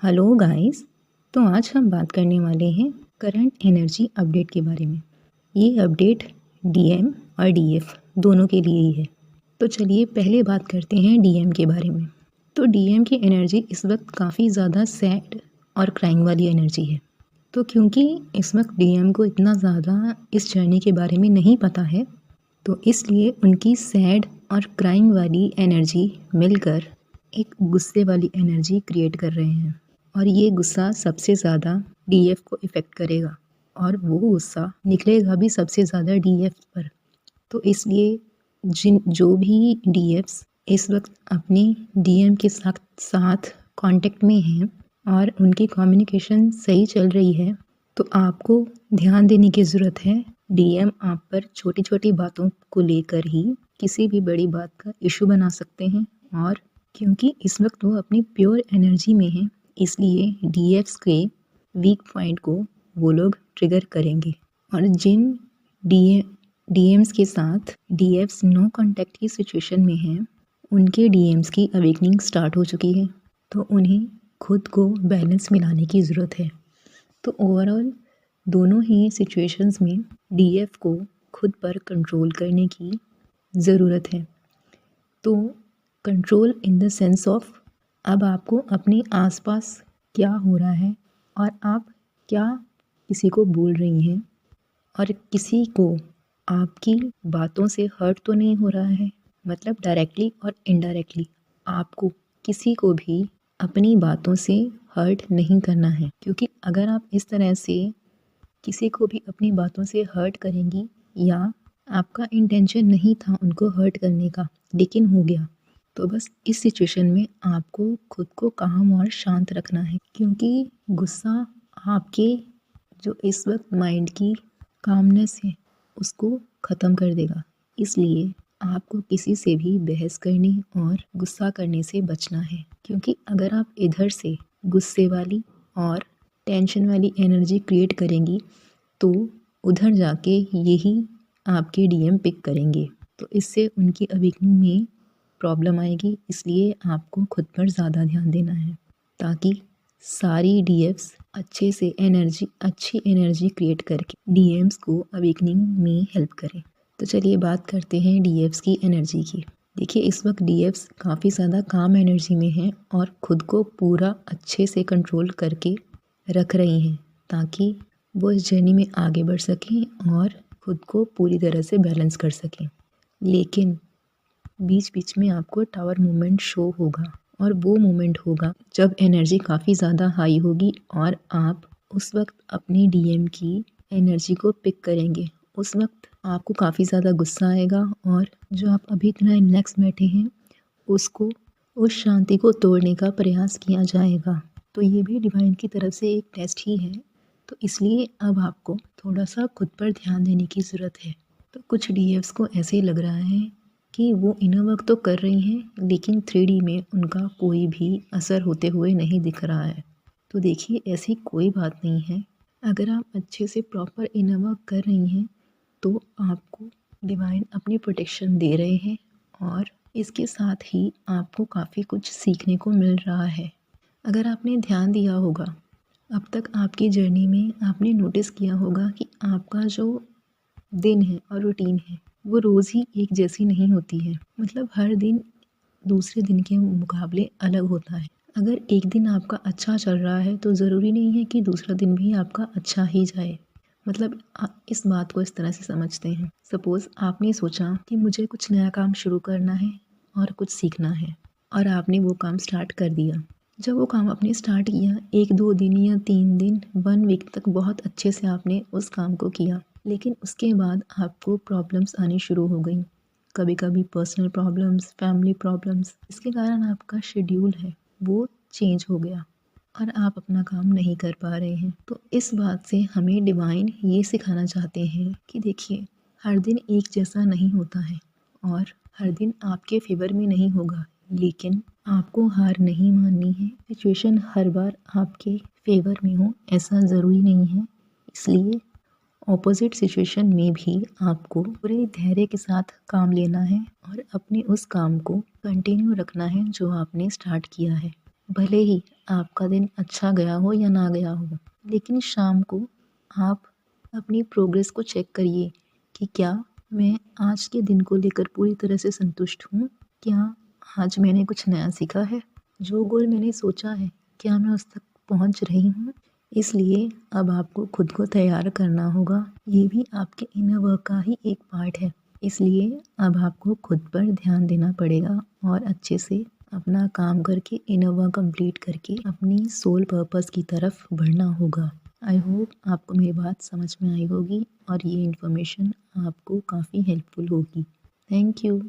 Hello guys. तो आज हम बात करने वाले हैं करंट एनर्जी अपडेट के बारे में। ये अपडेट डीएम और डीएफ दोनों के लिए ही है। तो चलिए पहले बात करते हैं डीएम के बारे में। तो डीएम की एनर्जी इस वक्त काफ़ी ज़्यादा सैड और क्राइंग वाली एनर्जी है। तो क्योंकि इस वक्त डीएम को इतना ज़्यादा इस जर्नी के बारे में नहीं पता है, तो इसलिए उनकी सैड और क्राइंग वाली एनर्जी मिलकर एक गुस्से वाली एनर्जी क्रिएट कर रहे हैं और ये गुस्सा सबसे ज़्यादा डीएफ को इफ़ेक्ट करेगा और वो गुस्सा निकलेगा भी सबसे ज़्यादा डीएफ पर। तो इसलिए जो भी डीएफ्स इस वक्त अपने डीएम के साथ कांटेक्ट में हैं और उनकी कम्युनिकेशन सही चल रही है, तो आपको ध्यान देने की ज़रूरत है। डीएम आप पर छोटी छोटी बातों को लेकर ही किसी भी बड़ी बात का इशू बना सकते हैं, और क्योंकि इस वक्त वो अपनी प्योर एनर्जी में हैं, इसलिए डीएफ्स के वीक पॉइंट को वो लोग ट्रिगर करेंगे। और जिन डीएम्स के साथ डीएफ्स नो कांटेक्ट की सिचुएशन में हैं, उनके डीएम्स की अवेकनिंग स्टार्ट हो चुकी है, तो उन्हें खुद को बैलेंस में लाने की ज़रूरत है। तो ओवरऑल दोनों ही सिचुएशंस में डीएफ को खुद पर कंट्रोल करने की ज़रूरत है। तो control in the sense of, अब आपको अपने आसपास क्या हो रहा है और आप क्या किसी को बोल रही हैं, और किसी को आपकी बातों से हर्ट तो नहीं हो रहा है। मतलब डायरेक्टली और इनडायरेक्टली आपको किसी को भी अपनी बातों से हर्ट नहीं करना है, क्योंकि अगर आप इस तरह से किसी को भी अपनी बातों से हर्ट करेंगी, या आपका इंटेंशन नहीं था उनको हर्ट करने का लेकिन हो गया, तो बस इस सिचुएशन में आपको खुद को काम और शांत रखना है, क्योंकि गुस्सा आपके जो इस वक्त माइंड की कामनेस है उसको ख़त्म कर देगा। इसलिए आपको किसी से भी बहस करने और गुस्सा करने से बचना है, क्योंकि अगर आप इधर से गुस्से वाली और टेंशन वाली एनर्जी क्रिएट करेंगी तो उधर जाके यही आपके डीएम पिक करेंगे, तो इससे उनकी अवेकनिंग में प्रॉब्लम आएगी। इसलिए आपको खुद पर ज़्यादा ध्यान देना है ताकि सारी डीएफ्स अच्छे से अच्छी एनर्जी क्रिएट करके डीएम्स को अवेकनिंग में हेल्प करें। तो चलिए बात करते हैं डीएफ्स की एनर्जी की। देखिए इस वक्त डीएफ्स काफ़ी ज़्यादा काम एनर्जी में हैं और खुद को पूरा अच्छे से कंट्रोल करके रख रही हैं ताकि वो इस जर्नी में आगे बढ़ सकें और खुद को पूरी तरह से बैलेंस कर सकें। लेकिन बीच बीच में आपको टावर मूवमेंट शो होगा, और वो मोमेंट होगा जब एनर्जी काफ़ी ज़्यादा हाई होगी और आप उस वक्त अपनी डीएम की एनर्जी को पिक करेंगे। उस वक्त आपको काफ़ी ज़्यादा गुस्सा आएगा और जो आप अभी इतना रिलैक्स बैठे हैं उसको, उस शांति को तोड़ने का प्रयास किया जाएगा। तो ये भी डिवाइन की तरफ से एक टेस्ट ही है, तो इसलिए अब आपको थोड़ा सा खुद पर ध्यान देने की ज़रूरत है। तो कुछ डीएफ्स को ऐसे लग रहा है कि वो इनर वर्क तो कर रही हैं लेकिन 3D में उनका कोई भी असर होते हुए नहीं दिख रहा है। तो देखिए ऐसी कोई बात नहीं है, अगर आप अच्छे से प्रॉपर इनर वर्क कर रही हैं तो आपको डिवाइन अपनी प्रोटेक्शन दे रहे हैं, और इसके साथ ही आपको काफ़ी कुछ सीखने को मिल रहा है। अगर आपने ध्यान दिया होगा अब तक आपकी जर्नी में, आपने नोटिस किया होगा कि आपका जो दिन है और रूटीन है वो रोज़ ही एक जैसी नहीं होती है। मतलब हर दिन दूसरे दिन के मुकाबले अलग होता है। अगर एक दिन आपका अच्छा चल रहा है तो ज़रूरी नहीं है कि दूसरा दिन भी आपका अच्छा ही जाए। मतलब इस बात को इस तरह से समझते हैं, सपोज़ आपने सोचा कि मुझे कुछ नया काम शुरू करना है और कुछ सीखना है, और आपने वो काम स्टार्ट कर दिया। जब वो काम आपने स्टार्ट किया 1-2 दिन या 3 दिन 1 वीक तक बहुत अच्छे से आपने उस काम को किया, लेकिन उसके बाद आपको प्रॉब्लम्स आनी शुरू हो गई। कभी कभी पर्सनल प्रॉब्लम्स, फैमिली प्रॉब्लम्स, इसके कारण आपका शेड्यूल है वो चेंज हो गया और आप अपना काम नहीं कर पा रहे हैं। तो इस बात से हमें डिवाइन ये सिखाना चाहते हैं कि देखिए हर दिन एक जैसा नहीं होता है और हर दिन आपके फेवर में नहीं होगा, लेकिन आपको हार नहीं माननी है। सिचुएशन हर बार आपके फेवर में हो ऐसा ज़रूरी नहीं है, इसलिए ऑपोजिट सिचुएशन में भी आपको पूरे धैर्य के साथ काम लेना है और अपने उस काम को कंटिन्यू रखना है जो आपने स्टार्ट किया है। भले ही आपका दिन अच्छा गया हो या ना गया हो, लेकिन शाम को आप अपनी प्रोग्रेस को चेक करिए कि क्या मैं आज के दिन को लेकर पूरी तरह से संतुष्ट हूँ? क्या आज मैंने कुछ नया सीखा है? जो गोल मैंने सोचा है, क्या मैं उस तक पहुँच रही हूँ? इसलिए अब आपको खुद को तैयार करना होगा। ये भी आपके इनर वर्क का ही एक पार्ट है। इसलिए अब आपको खुद पर ध्यान देना पड़ेगा और अच्छे से अपना काम करके इनर वर्क कंप्लीट करके अपनी सोल पर्पस की तरफ बढ़ना होगा। आई होप आपको मेरी बात समझ में आई होगी और ये इन्फॉर्मेशन आपको काफ़ी हेल्पफुल होगी। Thank you.